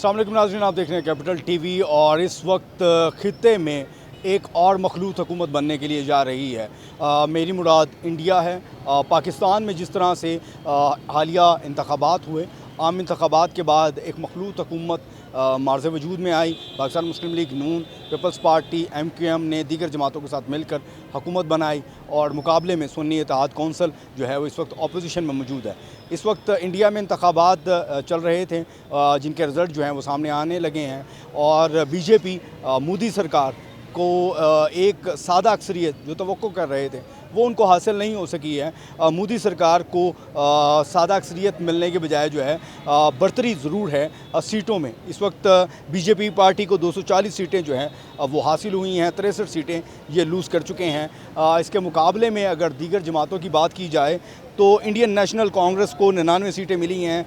अस्सलाम वालेकुम नाज़रीन, आप देख रहे हैं कैपिटल टीवी। और इस वक्त ख़ित्ते में एक और मखलूत हुकूमत बनने के लिए जा रही है। मेरी मुराद इंडिया है। पाकिस्तान में जिस तरह से हालिया इंतखाबात हुए, आम इंतखाबात के बाद एक मखलूत हुकूमत मार्ज़ वजूद में आई। पाकिस्तान मुस्लिम लीग नून, पीपल्स पार्टी, MQM ने दीगर जमातों के साथ मिलकर हुकूमत बनाई और मुकाबले में सुन्नी इत्तेहाद कौंसिल जो है वो इस वक्त अपोजिशन में मौजूद है। इस वक्त इंडिया में इंतखाबात चल रहे थे जिनके रिज़ल्ट जो हैं वो सामने आने लगे हैं और BJP मोदी सरकार को एक सादा अक्सरियत जो तवक्को कर रहे थे वो उनको हासिल नहीं हो सकी है। मोदी सरकार को सादा अक्सरियत मिलने के बजाय जो है बढ़तरी ज़रूर है सीटों में। इस वक्त BJP पार्टी को 240 सीटें जो हैं वो हासिल हुई हैं, 63 सीटें ये लूज़ कर चुके हैं। इसके मुकाबले में अगर दीगर जमातों की बात की जाए तो इंडियन नेशनल कांग्रेस को 99 सीटें मिली हैं,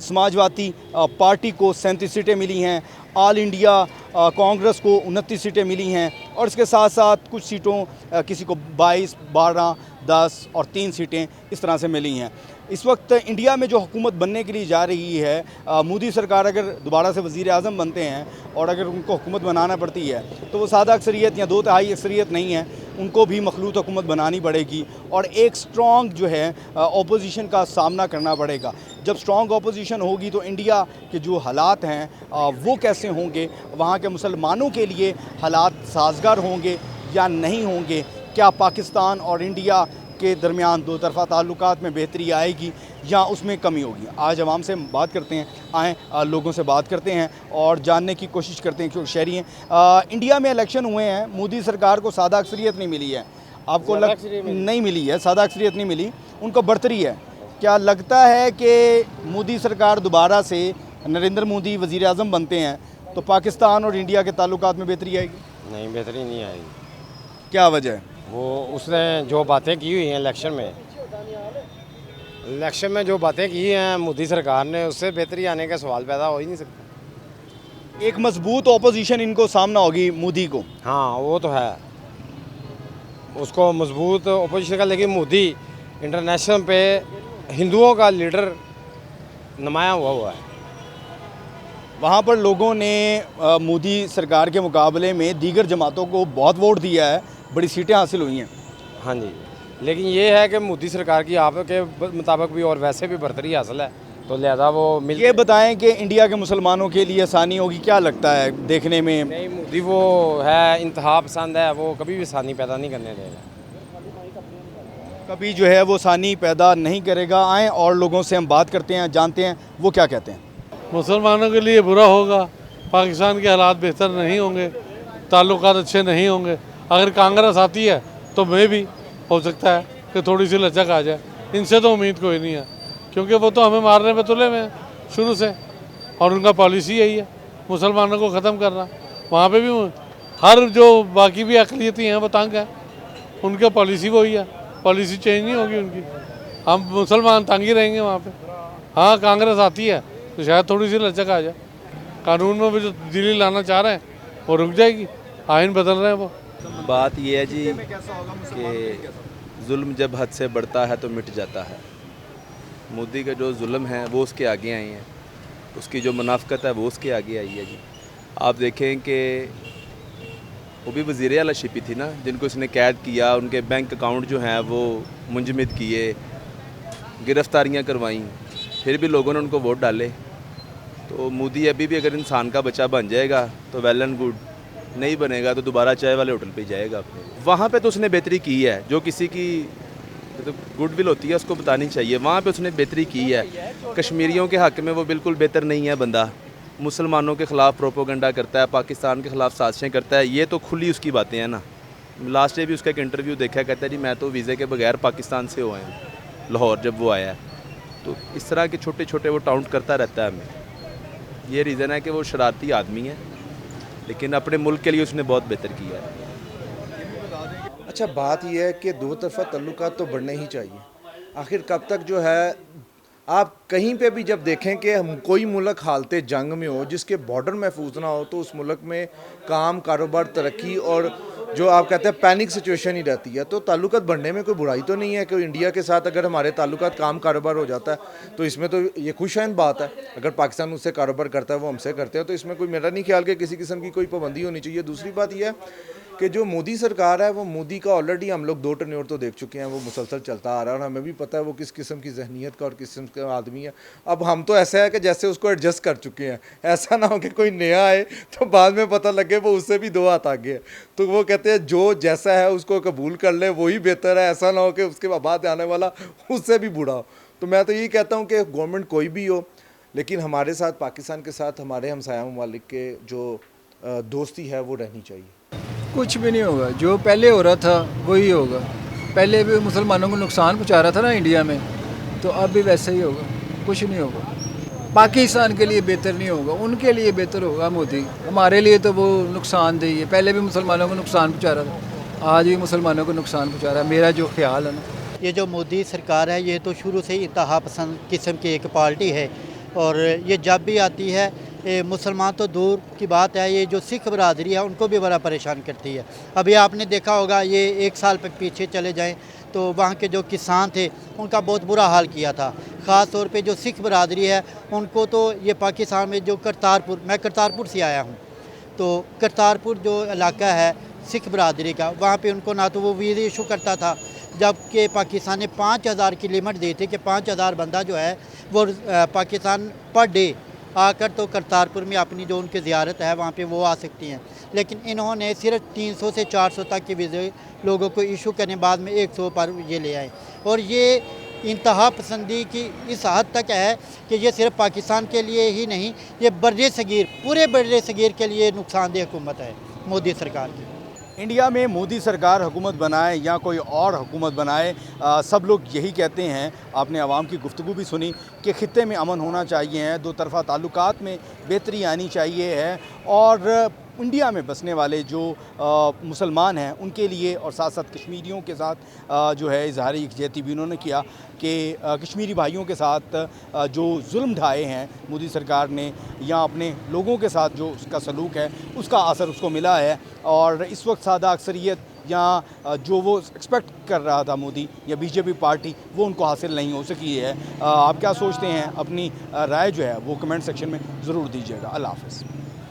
समाजवादी पार्टी को 37 सीटें मिली हैं, ऑल इंडिया कांग्रेस को 29 सीटें मिली हैं और इसके साथ साथ कुछ सीटों किसी को 22, 12, 10 और 3 सीटें इस तरह से मिली हैं। इस वक्त इंडिया में जो हुकूमत बनने के लिए जा रही है, मोदी सरकार अगर दोबारा से वज़ीर आज़म बनते हैं और अगर उनको हुकूमत बनाना पड़ती है तो वो सादा अक्सरियत या 2/3 अक्सरियत नहीं है, उनको भी मखलूत हुकूमत बनानी पड़ेगी और एक स्ट्रॉन्ग जो है अपोजिशन का सामना करना पड़ेगा। जब स्ट्रॉन्ग अपोजिशन होगी तो इंडिया के जो हालात हैं वो कैसे होंगे, वहाँ के मुसलमानों के लिए हालात साजगार होंगे या नहीं होंगे, क्या पाकिस्तान और इंडिया के दरमियान दो तरफ़ा ताल्लुकात में बेहतरी आएगी या उसमें कमी होगी। आज आवाम से बात करते हैं, आएँ लोगों से बात करते हैं और जानने की कोशिश करते हैं क्योंकि शहरी हैं। इंडिया में इलेक्शन हुए हैं, मोदी सरकार को सादा अक्सरियत नहीं मिली है, आपको नहीं मिली है, सादा अक्सरियत नहीं मिली, उनको बढ़तरी है। क्या लगता है कि मोदी सरकार दोबारा से नरेंद्र मोदी वज़ीर आज़म बनते हैं तो पाकिस्तान और इंडिया के ताल्लुकात में बेहतरी आएगी? नहीं, बेहतरी नहीं आएगी। क्या वजह है? वो उसने जो बातें की हुई हैं इलेक्शन में जो बातें की हैं मोदी सरकार ने, उससे बेहतरी आने का सवाल पैदा हो ही नहीं सकता। एक मजबूत ऑपोजिशन इनको सामना होगी मोदी को। हाँ, वो तो है, उसको मजबूत अपोजिशन का, लेकिन मोदी इंटरनेशनल पे हिंदुओं का लीडर नुमाया हुआ है। वहाँ पर लोगों ने मोदी सरकार के मुकाबले में दीगर जमातों को बहुत वोट दिया है, बड़ी सीटें हासिल हुई हैं। हाँ जी, लेकिन ये है कि मोदी सरकार की आपके मुताबिक भी और वैसे भी बढ़तरी हासिल है, तो लिहाजा वो ये बताएं कि इंडिया के मुसलमानों के लिए आसानी होगी, क्या लगता है देखने में? नहीं, मोदी वो है इंतहा पसंद है, वो कभी भी आसानी पैदा नहीं करने देगा, कभी जो है वो आसानी पैदा नहीं करेगा। आएँ और लोगों से हम बात करते हैं, जानते हैं वो क्या कहते हैं। मुसलमानों के लिए बुरा होगा, पाकिस्तान के हालात बेहतर नहीं होंगे, ताल्लुकात अच्छे नहीं होंगे। अगर कांग्रेस आती है तो मैं भी हो सकता है कि थोड़ी सी लचक आ जाए, इनसे तो उम्मीद कोई नहीं है क्योंकि वो तो हमें मारने पे तुले हुए हैं शुरू से और उनका पॉलिसी यही है मुसलमानों को ख़त्म करना। वहाँ पे भी हर जो बाकी भी अक़लियतें हैं वो तंग है, उनका पॉलिसी वही है, पॉलिसी चेंज नहीं होगी उनकी, हम मुसलमान तंग ही रहेंगे वहाँ पर। हाँ, कांग्रेस आती है तो शायद थोड़ी सी लचक आ जाए, कानून में भी जो दिल्ली लाना चाह रहे हैं वो रुक जाएगी, आइन बदल रहे हैं वो। बात यह है जी कि जुल्म जब हद से बढ़ता है तो मिट जाता है। मोदी का जो जुल्म है वो उसके आगे आई है, उसकी जो मुनाफकत है वो उसके आगे आई है जी। आप देखें कि वो भी वज़ीर आला शिपी थी ना, जिनको इसने कैद किया, उनके बैंक अकाउंट जो हैं वो मुंजमद किए, गिरफ़्तारियाँ करवाईं, फिर भी लोगों ने उनको वोट डाले। तो मोदी अभी भी अगर इंसान का बच्चा बन जाएगा तो वेल एंड गुड, नहीं बनेगा तो दोबारा चाय वाले होटल पे जाएगा अपने। वहाँ पे तो उसने बेहतरी की है, जो किसी की तो गुडविल होती है उसको बतानी चाहिए, वहाँ पे उसने बेहतरी की है। कश्मीरियों के हक़ में वो बिल्कुल बेहतर नहीं है बंदा, मुसलमानों के ख़िलाफ़ प्रोपोगंडा करता है, पाकिस्तान के ख़िलाफ़ साजिशें करता है, ये तो खुली उसकी बातें हैं ना। लास्ट डे भी उसका एक इंटरव्यू देखा, कहता है जी मैं तो वीज़े के बगैर पाकिस्तान से हुआ हूँ, लाहौर जब वो आया है। तो इस तरह के छोटे छोटे वो टाउंट करता रहता है हमें। ये रीज़न है कि वो शरारती आदमी है, लेकिन अपने मुल्क के लिए उसने बहुत बेहतर किया है। अच्छा, बात यह है कि दो तरफ़ा तल्लुकात तो बढ़ने ही चाहिए। आखिर कब तक जो है, आप कहीं पे भी जब देखें कि हम कोई मुल्क हालते जंग में हो, जिसके बॉर्डर महफूज ना हो, तो उस मुल्क में काम, कारोबार, तरक्की और जो आप कहते हैं पैनिक सिचुएशन ही रहती है। तो ताल्लुकात बढ़ने में कोई बुराई तो नहीं है कि इंडिया के साथ अगर हमारे ताल्लुकात काम कारोबार हो जाता है तो इसमें तो ये खुशआइंद बात है। अगर पाकिस्तान उससे कारोबार करता है, वो हमसे करते हैं, तो इसमें कोई मेरा नहीं ख्याल कि किसी किस्म की कोई पाबंदी होनी चाहिए। दूसरी बात यह है कि जो मोदी सरकार है, वो मोदी का ऑलरेडी हम लोग 2 टर्न्योर तो देख चुके हैं, वो मुसलसल चलता आ रहा है और हमें भी पता है वो किस किस्म की जहनीत का और किस किस्म का आदमी है। अब हम तो ऐसा है कि जैसे उसको एडजस्ट कर चुके हैं, ऐसा ना हो कि कोई नया आए तो बाद में पता लगे वो उससे भी 2 हाथ आगे है। तो वो कहते हैं जो जैसा है उसको कबूल कर ले, वही बेहतर है। ऐसा ना हो कि उसके बाद आने वाला उससे भी बुरा हो। तो मैं तो यही कहता हूँ कि गवर्नमेंट कोई भी हो, लेकिन हमारे साथ, पाकिस्तान के साथ, हमारे हमसाया ममालिक के जो दोस्ती है वो रहनी चाहिए। कुछ भी नहीं होगा, जो पहले हो रहा था वही होगा। पहले भी मुसलमानों को नुकसान पहुंचा रहा था ना इंडिया में, तो अब भी वैसे ही होगा, कुछ नहीं होगा। पाकिस्तान के लिए बेहतर नहीं होगा, उनके लिए बेहतर होगा मोदी। हमारे लिए तो वो नुकसानदेही है। पहले भी मुसलमानों को नुकसान पहुंचा रहा था, आज भी मुसलमानों को नुकसान पहुंचा रहा है, मेरा जो ख्याल है ना। ये जो मोदी सरकार है, ये तो शुरू से ही इंतहा पसंद किस्म की एक पार्टी है और ये जब भी आती है, मुसलमान तो दूर की बात है, ये जो सिख बरादरी है उनको भी बड़ा परेशान करती है। अभी आपने देखा होगा, ये 1 साल पीछे चले जाएं तो वहाँ के जो किसान थे उनका बहुत बुरा हाल किया था। ख़ास तौर पे जो सिख बरादरी है उनको तो ये पाकिस्तान में जो करतारपुर, मैं करतारपुर से आया हूँ, तो करतारपुर जो इलाका है सिख बरादरी का, वहाँ पे उनको ना तो वो वीज़ा इशू करता था, जबकि पाकिस्तान ने 5000 की लिमिट दी थी कि 5000 बंदा जो है वो पाकिस्तान पर डे आकर तो करतारपुर में अपनी जो उनकी ज़ियारत है वहाँ पे वो आ सकती हैं। लेकिन इन्होंने सिर्फ 300 से 400 तक के वीज़े लोगों को इशू करने, बाद में 100 पर ये ले आए। और ये इंतहा पसंदी की इस हद तक है कि ये सिर्फ पाकिस्तान के लिए ही नहीं, ये बर्रे सगीर, पूरे बर्रे सगीर के लिए नुकसानदेह हुकूमत है मोदी सरकार की। इंडिया में मोदी सरकार हुकूमत बनाए या कोई और हुकूमत बनाए, सब लोग यही कहते हैं। आपने आवाम की गुफ्तगू भी सुनी कि ख़ित्ते में अमन होना चाहिए है, 2 तरफ़ा ताल्लुकात में बेहतरी आनी चाहिए है और इंडिया में बसने वाले जो मुसलमान हैं उनके लिए और साथ साथ कश्मीरियों के साथ जो है इजहार यकजहती भी उन्होंने किया कि कश्मीरी भाइयों के साथ जो जुल्म ढाए हैं मोदी सरकार ने या अपने लोगों के साथ जो उसका सलूक है उसका असर उसको मिला है। और इस वक्त सादा अक्सरियत या जो वो एक्सपेक्ट कर रहा था मोदी या बीजेपी पार्टी, वो उनको हासिल नहीं हो सकी है। आप क्या सोचते हैं? अपनी राय जो है वो कमेंट सेक्शन में ज़रूर दीजिएगा। अल्लाह हाफ़िज़।